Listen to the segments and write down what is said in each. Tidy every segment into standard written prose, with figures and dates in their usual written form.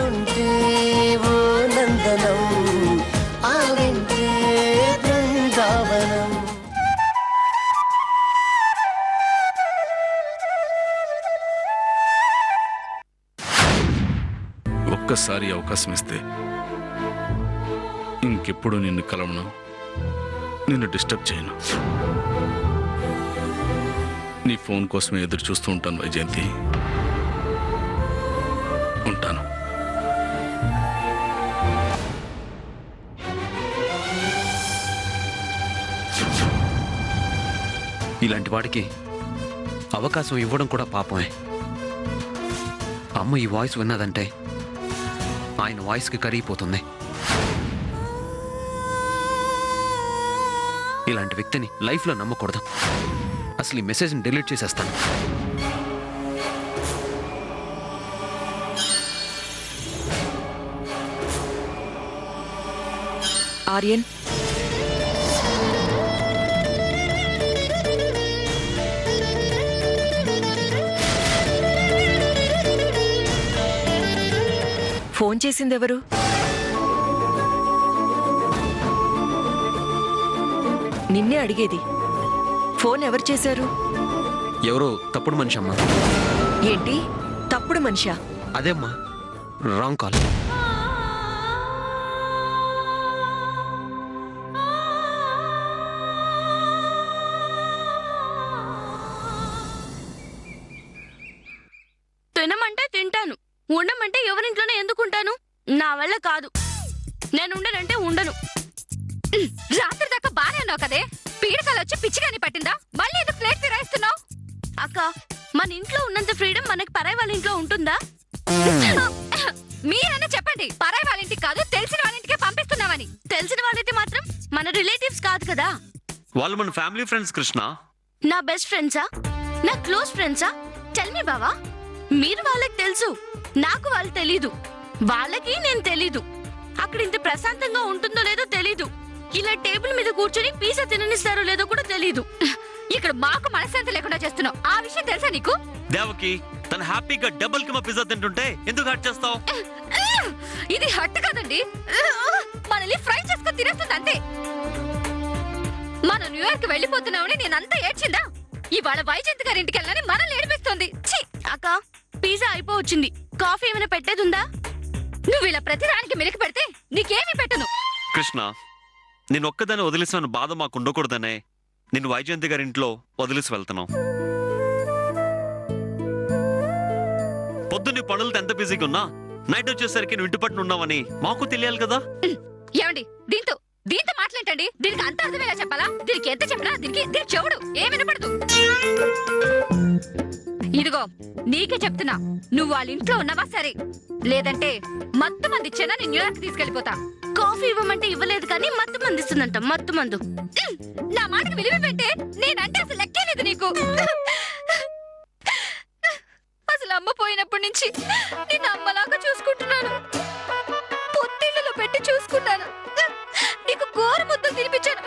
ఉంటే ఓ నందనం ఆవింటే బృందావనం. ఒక్కసారి అవకాశం ఇస్తే ఇంకెప్పుడు నిన్ను కలవను, నిన్ను డిస్టర్బ్ చేయను. నీ ఫోన్ కోసమే ఎదురు చూస్తూ ఉంటాను వైజయంతి. ఉంటాను. ఇలాంటి వాడికి అవకాశం ఇవ్వడం కూడా పాపమే. అమ్మ ఈ వాయిస్ విన్నదంటే ఆయన వాయిస్కి కరిగిపోతుంది. ఇలాంటి వ్యక్తిని లైఫ్లో నమ్మకూడదు. అసలు ఈ మెసేజ్ని డిలీట్ చేసేస్తాను. ఆర్యన్, ఫోన్ చేసిందెవరు? నిన్నే అడిగేది. ఫోన్ ఎవరు చేశారు? ఎవరో తప్పుడు మనిషి అమ్మా. ఏంటి తప్పుడు మనిషా? అదేమ్మా, wrong call. తినమంటే తింటాను, ఉండమంటే ఎవరింట్లోనే ఎందుకుంటాను? నా వల్ల కాదు. నేను ఉండనంటే ఉండను. రాత్రి దాకా బానే ఉన్నావు కదే, పీడకలు వచ్చి పిచ్చిగాని పట్టిందా? మళ్ళీ ఎందుకు ప్లేట్ తిరాయిస్తున్నావు? అక్క, మన ఇంట్లో ఉన్నంత ఫ్రీడమ్ మనకి పరాయి వాళ్ళ ఇంట్లో ఉంటుందా? మీరన్నా చెప్పండి. పరాయి వాళ్ళ ఇంటికి కాదు, తెలిసిన వాళ్ళ ఇంటికే పంపిస్తున్నామని. తెలిసిన వాళ్ళైతే మాత్రం మన రిలేటివ్స్ కాదు కదా. వాళ్ళు మన ఫ్యామిలీ ఫ్రెండ్స్ కృష్ణ. నా బెస్ట్ ఫ్రెండ్సా? నా క్లోజ్ ఫ్రెండ్సా? టెల్ మీ బావా. మీరు వాళ్ళకి తెలుసు, నాకు వాళ్ళు తెలీదు. వాళ్ళకి నేను తెలీదు. అక్కడ ఇంత ప్రశాంతంగా ఉంటుందో లేదో తెలీదు. ఇలా టేబుల్ మీద కూర్చొని పిజ్జా తిననిస్తారో లేదో కూడా తెలీదు. ఇక్కడ మాకు మనశ్శాంతి లేకుండా చేస్తున్నావు. ఆ విషయం తెలుసా నీకు? దేవకి, తన హ్యాపీగా డబుల్ కిమా పిజ్జా తింటుంటే ఎందుకు హర్ట్ చేస్తావు? ఇది హట్ కాదండి, మనల్ని ఫ్రై చేసుకొని తినేస్తుంది అంతే. మనం న్యూయార్క్ వెళ్ళిపోతున్నామని నేనంతా ఏడ్చిందా? ఇవాళ వైజయంతి గారి ఇంటికి వెళ్ళని మనల్ని ఏడిపిస్తుంది. అక్క, పిజ్జా అయిపోవచ్చింది. కాఫీ ఏమైనా పెట్టేదుందా? నువ్వు ఇలా ప్రతిదానికి మెలికి పెడితే నీకేమీ పెట్టను. కృష్ణ, నేను ఒక్కదాన్ని వదిలేసిన బాధ మాకు ఉండకూడదనే నిన్ను వైజయంతి గారి ఇంట్లో వదిలేసి వెళ్తున్నావు. పొద్దున్నే పనులతో ఎంత బిజీగా ఉన్నా నైట్ వచ్చేసరికి నువ్వు ఇంటి పట్టున ఉన్నావని మాకు తెలియాలి కదా. ఏమండి, దీంతో దీంతో మాట్లాడండి. దీనికి అంత అర్థమేలా చెప్పాలా? దీనికి ఎంత చెప్పినా దీనికి చెవుడు ఏం వినపడదు. ఇదిగో నీకే చెప్తున్నా, నువ్వు వాళ్ళ ఇంట్లో ఉన్నావా సరే, లేదంటే మత్తు మంది ఇచ్చేనా నేను న్యూయార్క్ తీసుకెళ్లిపోతా. కాఫీ ఇవ్వమంటే ఇవ్వలేదు కానీ మత్తు మంది ఇస్తుందంట. మత్తు మందు. నా మాటకు విలువ పెట్టే, నేనంటే అసలు లెక్కే లేదు నీకు. అసలు అమ్మ పోయినప్పటి నుంచి నిన్ను అమ్మలాగా చూసుకుంటున్నాను. పొత్తిళ్లలో పెట్టి చూసుకున్నాను. నీకు గోరు ముద్దలు తినిపించాను.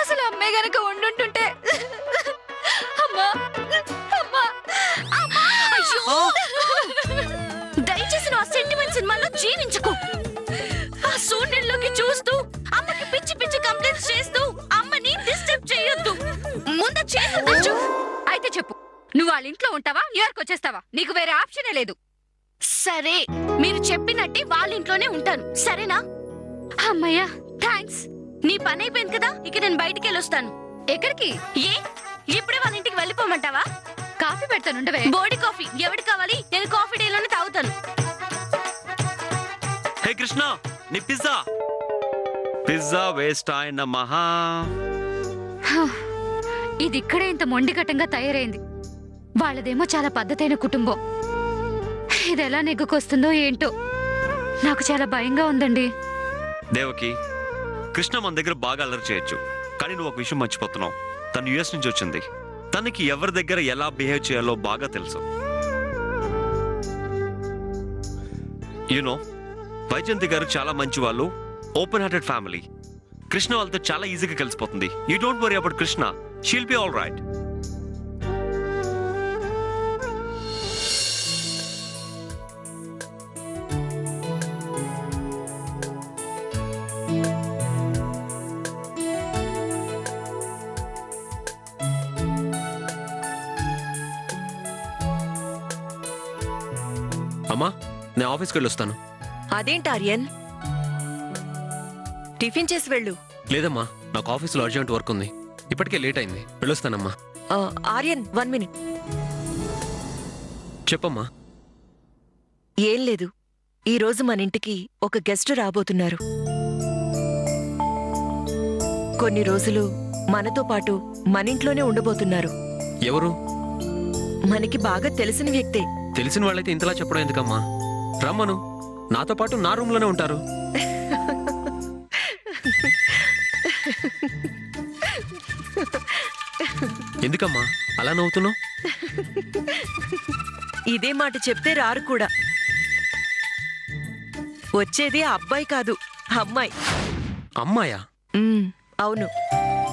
అసలు అమ్మే గనక ఉండుంటుంటే. అమ్మా, అమ్మా, అయ్యో, దయచేసి నువ్వు ఆ సెంటిమెంట్ సినిమాలో జీవించుకో. ఆ సూర్యుల్లోకి చూస్తూ అమ్మకి పిచ్చి పిచ్చి కంప్లైంట్స్ చేస్తూ అమ్మని డిస్టర్బ్ చేయొద్దు. ముందు చేసు. అయితే చెప్పు, నువ్వు వాళ్ళ ఇంట్లో ఉంటావా, న్యూయార్క్ వచ్చేస్తావా? నీకు వేరే ఆప్షనే లేదు. సరే, మీరు చెప్పినట్టే వాళ్ళ ఇంట్లోనే ఉంటాను, సరేనా? అమ్మయ్యా, థ్యాంక్స్. నీ పని అయిపోయింది కదా, ఇక నేను బయటికి వెళ్ళొస్తాను. ఎక్కడికి? ఏ ఇప్పుడే వాళ్ళ ఇంటికి వెళ్ళిపోమంటావా? కాఫీ పెడతానుండవే. బోడి కాఫీ ఎవరికి కావాలి? నేను కాఫీ డేలోనే తాగుతాను. హే కృష్ణ, నీ పిజ్జా పిజ్జా వేస్ట్ ఆయన మహా. ఇది ఇక్కడే ఇంత మొండిఘటంగా తయారైంది. వాళ్ళదేమో చాలా పద్ధతైన కుటుంబం. ఇది ఎలా నెగ్గుకొస్తుందో ఏంటో, నాకు చాలా భయంగా ఉందండి. దేవకి, కృష్ణ మన దగ్గర బాగా అల్లరి చేయొచ్చు, కానీ నువ్వు ఒక విషయం మర్చిపోతున్నావు. తను యుఎస్ నుంచి వచ్చింది. తనకి ఎవరి దగ్గర ఎలా బిహేవ్ చేయాలో బాగా తెలుసు. యూనో, వైజయంతి గారు చాలా మంచి వాళ్ళు, ఓపెన్ హార్టెడ్ ఫ్యామిలీ. కృష్ణ వాళ్ళతో చాలా ఈజీగా కలిసిపోతుంది. You don't worry about Krishna, she'll be all right. అమ్మా నేను ఆఫీస్కి వెళ్ళి వస్తాను. అదేంటి ఆర్యన్? టిఫిన్ చేసి వెళ్ళు. లేదమ్మా నాకు ఆఫీస్లో అర్జెంట్ వర్క్ ఉంది. ఇప్పటికే లేట్ అయింది. వెళ్ళొస్తానమ్మా. ఆర్యన్ 1 మినిట్. చెప్పమ్మా. ఏం లేదు, ఈరోజు మన ఇంటికి ఒక గెస్ట్ రాబోతున్నారు. కొన్ని రోజులు మనతో పాటు మన ఇంట్లోనే ఉండబోతున్నారు. ఎవరు? మనకి బాగా తెలిసిన వ్యక్తే. తెలిసిన వాళ్ళైతే ఇంతలా చెప్పడం ఎందుకమ్మా? రమ్మను, నాతో పాటు నా రూమ్లోనే ఉంటారు. ఎందుకమ్మా అలా నవ్వుతున్నావు? ఇదే మాట చెప్తే రారు కూడా. వచ్చేది ఆ అబ్బాయి కాదు, అమ్మాయి. అమ్మాయా? అవును,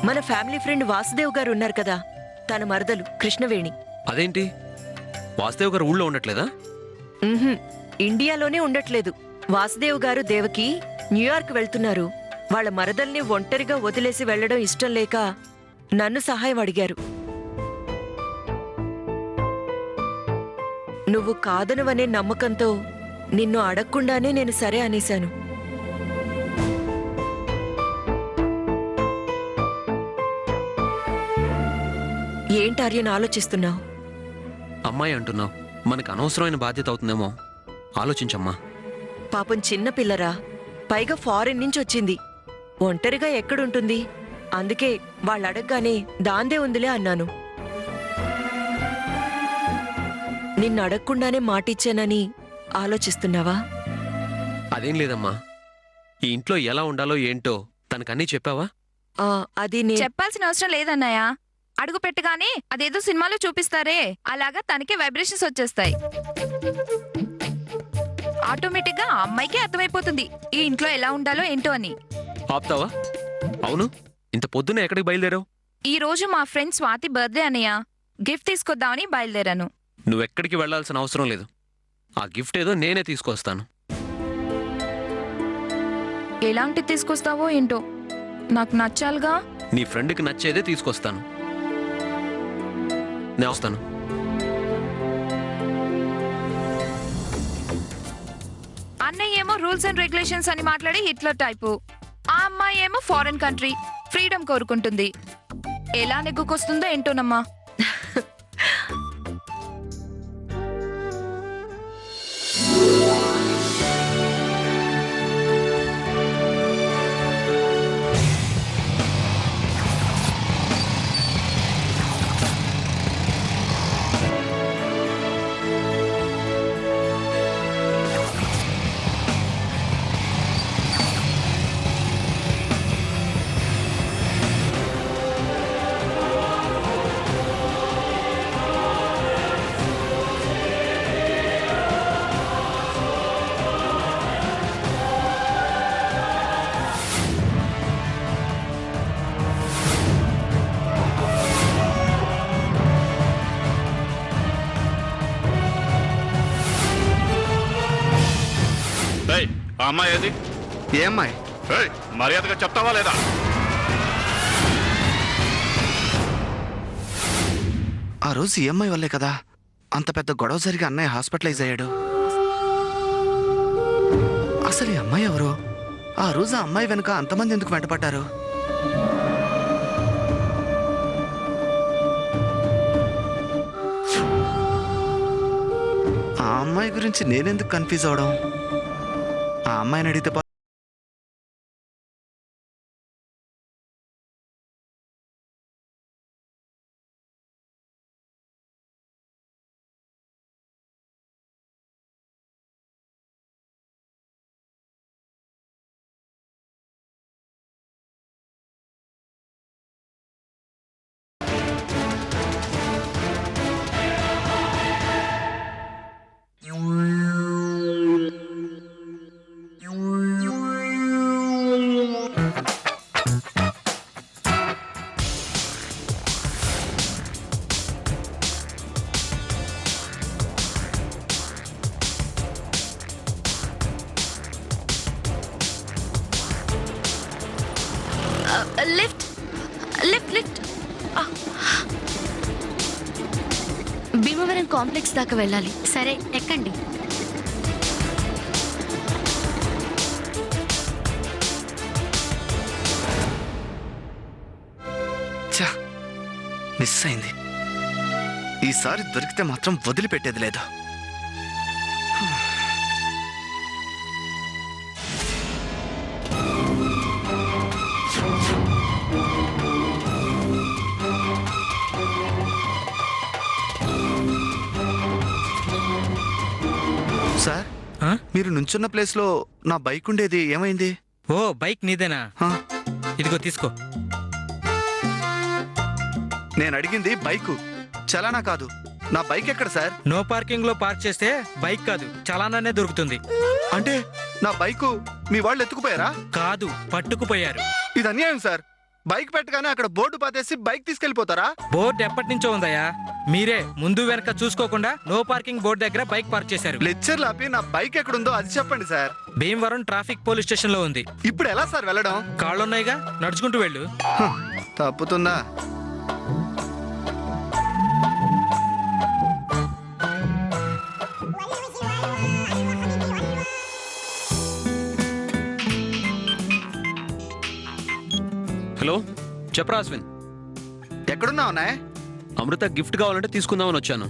మన ఫ్యామిలీ ఫ్రెండ్ వాసుదేవ్ గారు ఉన్నారు కదా, తన మరదలు కృష్ణవేణి. అదేంటి, వాసుదేవ్ గారు ఊళ్ళో ఉండట్లేదా? ఇండియాలోనే ఉండట్లేదు. వాసుదేవ్ గారు దేవకి న్యూయార్క్ వెళ్తున్నారు. వాళ్ళ మరదల్ని ఒంటరిగా వదిలేసి వెళ్లడం ఇష్టం లేక నన్ను సహాయం అడిగారు. నువ్వు కాదనువనే నమ్మకంతో నిన్ను అడగకుండానే నేను సరే అనేశాను. ఏంటార్యన్ ఆలోచిస్తున్నావు? అమ్మాయి అంటున్నావు, మనకు అనవసరమైన బాధ్యత అవుతుందేమో. ఆలోచించమ్మా. పాపం చిన్న పిల్లరా, పైగా ఫారెన్ నుంచి వచ్చింది. ఒంటరిగా ఎక్కడుంటుంది? అందుకే వాళ్ళు అడగగానే దాందే ఉందిలే అన్నాను. నిన్ను అడగకుండానే మాటిచ్చానని ఆలోచిస్తున్నావా? అదేం లేదమ్మా, ఈ ఇంట్లో ఎలా ఉండాలో ఏంటో తనకన్నీ చెప్పావా? అది చెప్పాల్సిన అవసరం లేదన్నయ్య. అడుగు పెట్టగానే అదేదో సినిమాలో చూపిస్తారే అలాగా తనకి వైబ్రేషన్స్ వచ్చేస్తాయి. ఆటోమేటిక్ గా అమ్మాయికి అర్థమైపోతుంది ఈ ఇంట్లో ఎలా ఉండాలో ఏంటో అని. ఆపుతావా? అవును, ఇంత పొద్దునే ఎక్కడికి బయలుదేరావు? ఈ రోజు మా ఫ్రెండ్ స్వాతి బర్త్డే అన్నయ్య, గిఫ్ట్ తీసుకొద్దామని బయలుదేరాను. నువ్వెక్కడికి వెళ్లాల్సిన అవసరం లేదు. ఆ గిఫ్ట్ ఏదో నేనే తీసుకొస్తాను. ఎలాంటి తీసుకొస్తావో ఏంటో, నాకు నచ్చాలిగా. నీ ఫ్రెండ్కి నచ్చేదే తీసుకొస్తాను. నేను వస్తాను. అన్నయ్య ఏమో రూల్స్ అండ్ రెగ్యులేషన్స్ అని మాట్లాడి హిట్లర్ టైపు, ఆ అమ్మాయి ఏమో ఫారెన్ కంట్రీ ఫ్రీడమ్ కోరుకుంటుంది. ఎలా నెగ్గుకొస్తుందో ఏంటోనమ్మా. ఆ అమ్మాయి ఏది? ఏ అమ్మాయి? మర్యాదగా చెప్తావా లేదా? ఆ రోజు ఈ అమ్మాయి వల్లే కదా అంత పెద్ద గొడవ జరిగి అన్నయ్య హాస్పిటలైజ్ అయ్యాడు. అసలు ఈ అమ్మాయి ఎవరు? ఆ రోజు ఆ అమ్మాయి వెనుక అంతమంది ఎందుకు వెంటపడ్డారు? ఆ అమ్మాయి గురించి నేనెందుకు కన్ఫ్యూజ్ అవడం? ఆ అమ్మాయిని అడిగితే lift lift lift. Bhimavaram complex దాకా వెళ్ళాలి. సరే ఎక్కండి. మిస్ అయింది. ఈసారి దొరికితే మాత్రం వదిలిపెట్టేది లేదు. సార్, ఆ? మీరు నుంచున్న ప్లేస్లో నా బైక్ ఉండేది ఏమైంది? ఓ బైక్ నీదేనా? హా? ఇదిగో తీసుకో. నేను అడిగింది బైకు, చలానా కాదు. నా బైక్ ఎక్కడ సార్? నో పార్కింగ్ లో పార్క్ చేస్తే బైక్ కాదు చలానానే దొరుకుతుంది. అంటే నా బైకు మీ వాళ్ళు ఎత్తుకుపోయారా? కాదు, పట్టుకుపోయారు. ఇది అన్యాయం సార్. బైక్ పెట్టగానే అక్కడ బోర్డు పాతేసి బైక్ తీసుకెళ్లిపోతారా? బోర్డు ఎప్పటి నుంచో ఉందయ్యా. మీరే ముందు వెనక చూసుకోకుండా నో పార్కింగ్ బోర్డు దగ్గర బైక్ పార్క్ చేశారు. లెక్చర్లు ఆపి నా బైక్ ఎక్కడుందో అది చెప్పండి sir. Bhimavaram traffic police station లో ఉంది. ఇప్పుడు ఎలా సార్ వెళ్ళడం? కాళ్ళున్నాయిగా, నడుచుకుంటూ వెళ్ళు. హ, తప్పుతుందా? హలో, చెప్పరా అశ్విన్. ఎక్కడున్నావు నాయ్? అమృత గిఫ్ట్ కావాలంటే తీసుకుందామని వచ్చాను.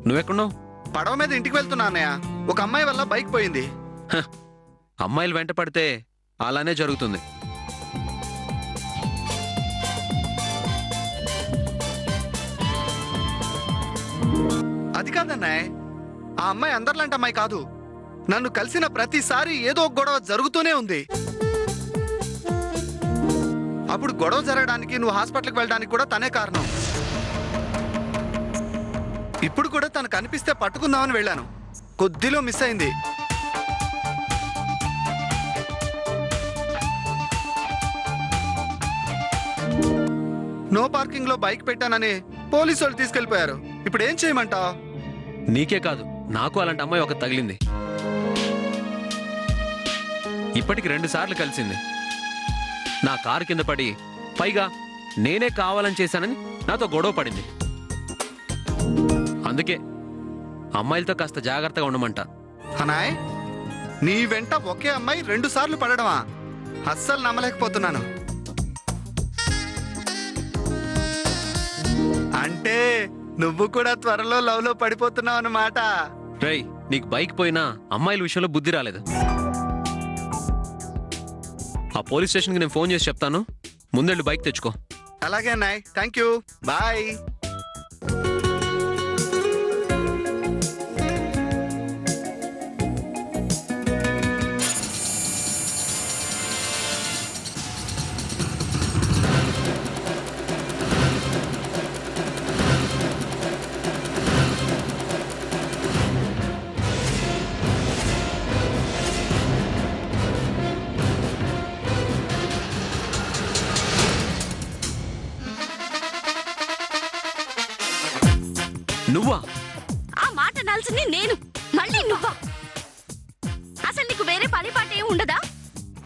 నువ్వెక్కడున్నావు? పడవ మీద ఇంటికి వెళ్తున్నా అన్నయ్య. ఒక అమ్మాయి వల్ల బైక్ పోయింది. అమ్మాయిలు వెంట పడితే అలానే జరుగుతుంది. అది కాదన్నాయ్, ఆ అమ్మాయి అందరిలాంటి అమ్మాయి కాదు. నన్ను కలిసిన ప్రతిసారి ఏదో ఒక గొడవ జరుగుతూనే ఉంది. అప్పుడు గొడవ జరగడానికి నువ్వు హాస్పిటల్కి వెళ్ళడానికి కూడా తనే కారణం. ఇప్పుడు కూడా తను కనిపిస్తే పట్టుకుందామని వెళ్ళాను. కొద్దిలో మిస్ అయింది. నో పార్కింగ్ లో బైక్ పెట్టానని పోలీసు వాళ్ళు తీసుకెళ్లిపోయారు. ఇప్పుడు ఏం చేయమంటావు? నీకే కాదు, నాకు అలాంటి అమ్మాయి ఒక తగిలింది. ఇప్పటికి 2 సార్లు కలిసింది. నా కారు కింద పడి, పైగా నేనే కావాలని చేశానని నాతో గొడవ పడింది. అందుకే అమ్మాయిలతో కాస్త జాగ్రత్తగా ఉండమంట. అనాయ్, నీ వెంట ఒకే అమ్మాయి 2 సార్లు పడడమా? అస్సలు నమ్మలేకపోతున్నాను. అంటే నువ్వు కూడా త్వరలో లవ్ లో పడిపోతున్నావు అన్నమాట. రేయ్, నీకు బైక్ పోయినా అమ్మాయిల విషయంలో బుద్ధి రాలేదు. ఆ పోలీస్ స్టేషన్కి నేను ఫోన్ చేసి చెప్తాను. ముందెళ్ళి బైక్ తెచ్చుకో. అలాగే అన్నాయ్, థ్యాంక్ యూ, బాయ్. నువ్వా? ఆ మాట అనాల్సింది నేను, మళ్ళీ నువ్వా? అసలు నీకు వేరే పని పాట ఏం ఉండదా?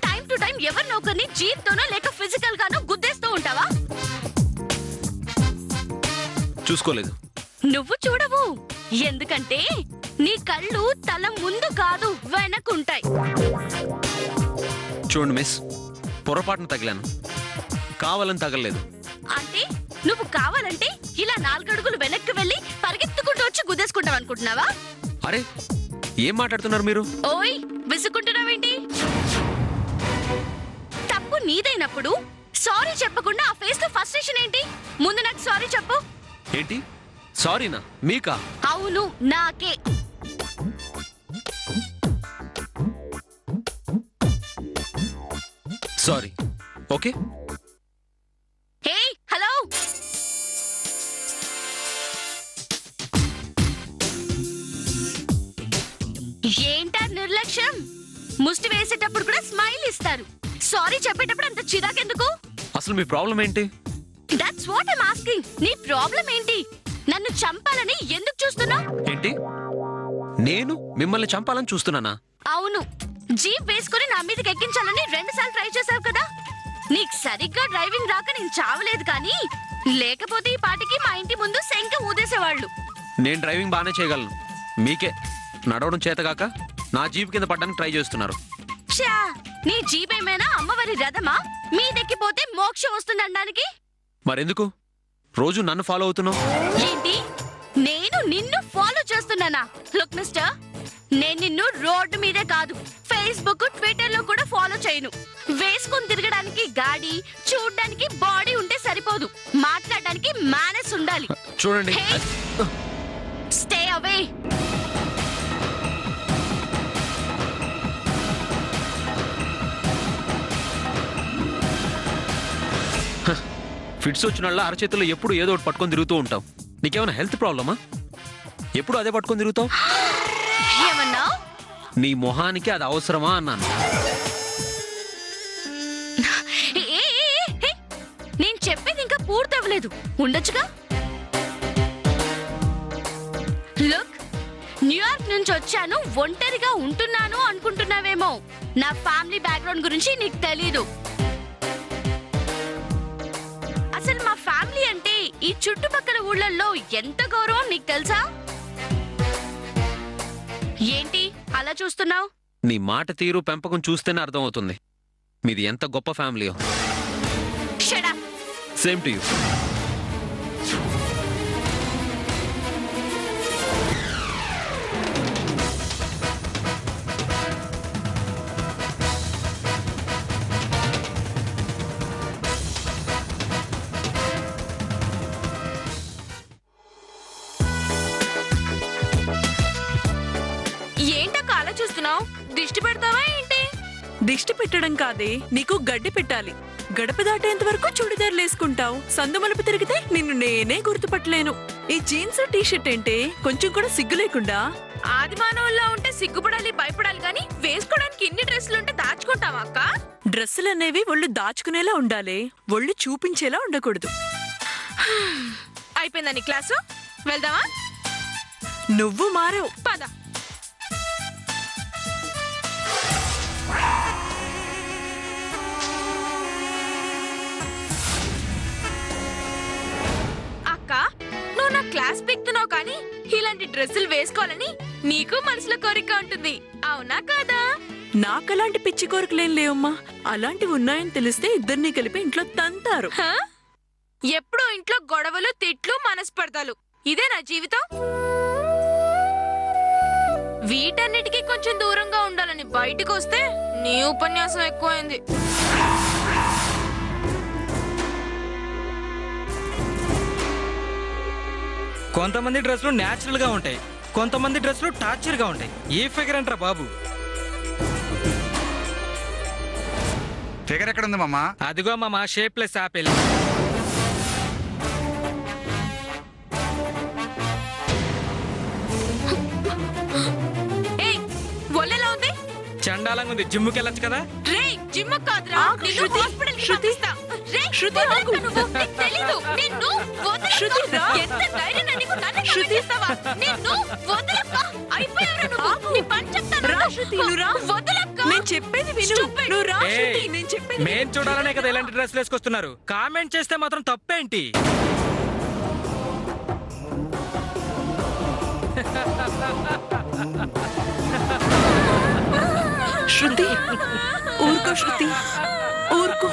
టైం టు టైం ఎవరినో ఒకరిని జీప్తోనో లేక ఫిజికల్ గానో గుద్దేస్తూ ఉంటావా? చూసుకోలేదు. నువ్వు చూడవు, ఎందుకంటే నీ కళ్ళు తల ముందు కాదు వెనకుంటాయి. చూడండి మిస్, పొరపాటున తగిలాను, కావాలని తగలలేదు. అంటే నువ్వు కావాలంటే ఇలా 4 అడుగులు వెనక్కి వెళ్ళి పరిగెత్తుకుంటూ వచ్చి గుద్దేసుకుంటావు అనుకుంటున్నావా? అరే, ఏం మాట్లాడుతున్నారు మీరు? ఓయ్, విసుక్కుంటున్నావేంటి? తప్పు నీదైనప్పుడు సారీ చెప్పకుండా ఆ ఫేస్ లో ఫ్రస్ట్రేషన్ ఏంటి? ముందు నాకు సారీ చెప్పు. ఏంటి సారీనా? మీకా? అవును, నాకే. సారీ. ఓకే. హే, హలో. ఏంటా నిర్లక్ష్యం? ముష్టి వేసేటప్పుడు కూడా స్మైల్ ఇస్తారు, సారీ చెప్పేటప్పుడు అంత చిరాకెందుకు? అసలు మీ ప్రాబ్లం ఏంటి? That's what I'm asking. నీ ప్రాబ్లం ఏంటి? నన్ను చంపాలని ఎందుకు చూస్తున్నా? ఏంటి? నేను మిమ్మల్ని చంపాలని చూస్తున్నానా? అవును, జీప్ వేసుకుని నా మీదకి ఎక్కించాలని 2 సార్లు ట్రై చేశావు కదా. నీకు సరిగ్గా డ్రైవింగ్ రాక నేను చావలేదు కానీ, లేకపోతే ఈ పాటికి మా ఇంటి ముందు శంఖ ఊదేసేవాళ్ళు. నేను డ్రైవింగ్ బాగానే చేయగలను, మీకే నడవడం చేతగాక నా జీప్ కింద పడ్డానికి ట్రై చేస్తున్నారు. ఛా, నీ జీప్ ఏమైనా అమ్మవారి రథమా? మీదెక్కిపోతే మోక్షం వస్తుందనడానికి? మరెందుకు? రోజు నన్ను ఫాలో అవుతున్నావు? ఏంటి నేను నిన్ను ఫాలో చేస్తున్నానా? లుక్ మిస్టర్, నేను నిన్ను రోడ్డు మీదే కాదు ఫేస్బుక్ ట్విట్టర్ లో కూడా ఫాలో చేయను. వేసుకొని తిరగడానికి గాడి, చూడడానికి బాడీ ఉంటే సరిపోదు, మాట్లాడడానికి మేనర్స్ ఉండాలి. చూడండి, స్టే అవే. ఫిట్స్ వచ్చిన వాళ్ళ అరచేతుల్లో ఎప్పుడు ఏదో ఒకటి పట్టుకొని తిరుగుతూ ఉంటావు. నీకేమైనా హెల్త్ ప్రాబ్లమా? ఎప్పుడు అదే పట్టుకొని తిరుగుతావు? ఏమన్నా? నీ మొహానికి అది అవసరమా అన్నాను. నేను చెప్పేది ఇంకా పూర్తవ్వలేదు, ఉండొచ్చుగా. లుక్, న్యూయార్క్ నుంచి వచ్చాను, ఒంటరిగా ఉంటున్నాను అనుకుంటున్నావేమో. నా ఫ్యామిలీ బ్యాక్గ్రౌండ్ గురించి నీకు తెలీదు. అసలు మా ఫ్యామిలీ అంటే ఈ చుట్టుపక్కల ఊళ్ళల్లో ఎంత గౌరవం నీకు తెలుసా? ఏంటి అలా చూస్తున్నావు? నీ మాట తీరు, పెంపకం చూస్తేనే అర్థమవుతుంది మీది ఎంత గొప్ప ఫ్యామిలీయో. Shut up. Same to you. ఏంటక్క అలా చూస్తున్నావు? దిష్టి పెడతావా ఏంటి? దిష్టి పెట్టడం కాదే, నీకు గడ్డి పెట్టాలి. గడప దాటేంత వరకు చుడిదార్లు వేసుకుంటావు, సందు మలుపు తిరిగితే నిన్ను నేనే గుర్తుపట్టలేను. ఈ జీన్స్ టీషర్ట్ ఏంటే, కొంచెం కూడా సిగ్గు లేకుండా? ఆది మానవుల్లా ఉంటే సిగ్గుపడాలి, భయపడాలి, కానీ వేసుకోవడానికి ఇన్ని డ్రెస్సులుంటే దాచుకుంటావా అక్క? డ్రెస్సులనేవి ఒళ్ళు దాచుకునేలా ఉండాలి, ఒళ్ళు చూపించేలా ఉండకూడదు. అయిపోయిందా నీ క్లాసు? వెళ్దామా? నువ్వు మారావు. పద. అక్క, నువ్వు నా క్లాస్ పెడుతున్నావు, కానీ ఇలాంటి డ్రెస్సులు వేసుకోవాలని నీకు మనసులో కోరిక ఉంటుంది, అవునా కాదా? నాకలాంటి పిచ్చి కోరికలేం లేవమ్మా. అలాంటివి ఉన్నాయని తెలిస్తే ఇద్దరిని కలిపి ఇంట్లో తంతారు. హ? ఎప్పుడూ ఇంట్లో గొడవలు, తిట్లు, మనస్పర్ధలు, ఇదే నా జీవితం. వీటన్నిటికీ కొంచెం దూరంగా ఉండాలని బయటకు వస్తే నీ ఉపన్యాసం ఎక్కువైంది. కొంతమంది డ్రెస్సులు న్యాచురల్ గా ఉంటాయి, కొంతమంది డ్రెస్సులు టార్చర్ గా ఉంటాయి. ఏ ఫిగర్ అంటారా బాబు? ఫిగర్ ఎక్కడ ఉంది మామా? అదిగో మామ, షేప్లెస్ ఆపిల్. ఏయ్, ఒళ్ళెలా ఉంది? చండాలంగా ఉంది, జిమ్కి వెళ్ళొచ్చు కదా. రేయ్, జిమ్ కాదురా, ఆగు, నిన్ను శృతి, హాస్పిటల్కి శృతి. పంపిస్తా. రేయ్, శృతి, వదలక్క ఆగు. నువ్వు, నీకు తెలీదు. నిన్ను వదలక్క. శృతి, రా. ఎంత ధైర్యం నీకు, నన్ను శృతి. నమ్మిస్తావా? నిన్ను వదలక్క. అయిపోయావురా నువ్వు. ఆగు. నీ పని చెప్తాను. రా శృతి, నువ్వు రా. వదలక్క. నేను చెప్పేది విను. Stupid. నువ్వు రా ఏయ్, శృతి, నేను చెప్పేది విను. మేం చూడాలనే కదా ఇలాంటి డ్రెస్సులు వేసుకొస్తున్నారు. కామెంట్ చేస్తే మాత్రం తప్పేంటి? శృతి, ఊరుకో శృతి, ఊరుకో.